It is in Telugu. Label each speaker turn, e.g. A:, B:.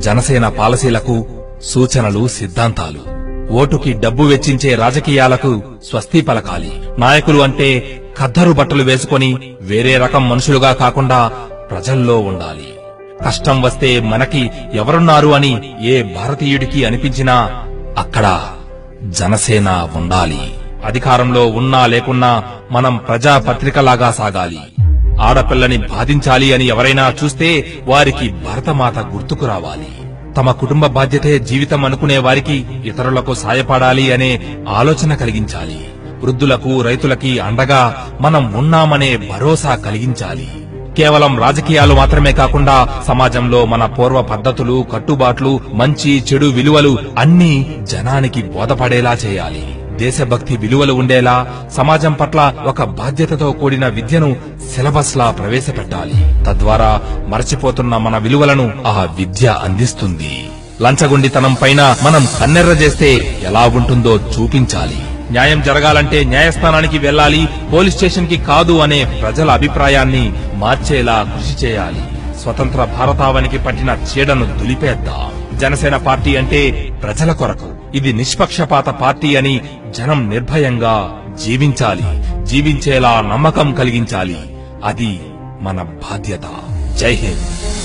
A: జనసేన పాలసీలకు సూచనలు, సిద్ధాంతాలు. ఓటుకి డబ్బు వెచ్చించే రాజకీయాలకు స్వస్తి పలకాలి. నాయకులు అంటే ఖద్దరు బట్టలు వేసుకొని వేరే రకం మనుషులుగా కాకుండా ప్రజల్లో ఉండాలి. కష్టం వస్తే మనకి ఎవరున్నారు అని ఏ భారతీయుడికి అనిపించినా అక్కడ జనసేన ఉండాలి. అధికారంలో ఉన్నా లేకున్నా మనం ప్రజాపత్రికలాగా సాగాలి. ఆడపిల్లని బాధించాలి అని ఎవరైనా చూస్తే వారికి భరతమాత గుర్తుకు రావాలి. తమ కుటుంబ బాధ్యతే జీవితం అనుకునే వారికి ఇతరులకు సాయపడాలి అనే ఆలోచన కలిగించాలి. వృద్ధులకు, రైతులకి అండగా మనం ఉన్నామనే భరోసా కలిగించాలి. కేవలం రాజకీయాలు మాత్రమే కాకుండా సమాజంలో మన పూర్వ పద్ధతులు, కట్టుబాట్లు, మంచి చెడు విలువలు అన్నీ జనానికి బోధపడేలా చేయాలి. దేశభక్తి విలువలు ఉండేలా సమాజం పట్ల ఒక బాధ్యతతో కూడిన విద్యను సిలబస్ లా ప్రవేశపెట్టాలి. తద్వారా మరచిపోతున్న మన విలువలను ఆ విద్య అందిస్తుంది. లంచగొండితనం పైన మనం కన్నెర్ర చేస్తే ఎలా ఉంటుందో చూపించాలి. న్యాయం జరగాలంటే న్యాయస్థానానికి వెళ్లాలి, పోలీస్ స్టేషన్ కి కాదు అనే ప్రజల అభిప్రాయాన్ని మార్చేలా కృషి చేయాలి. స్వతంత్ర భారతావనికి పట్టిన చీడను దులిపేద్దాం. జనసేన పార్టీ అంటే ప్రజల కొరకు. ఇది నిష్పక్షపాత పార్టీ అని జనం నిర్భయంగా జీవించాలి. జీవించేలా నమ్మకం కలిగించాలి. అది మన బాధ్యత. జై హింద్.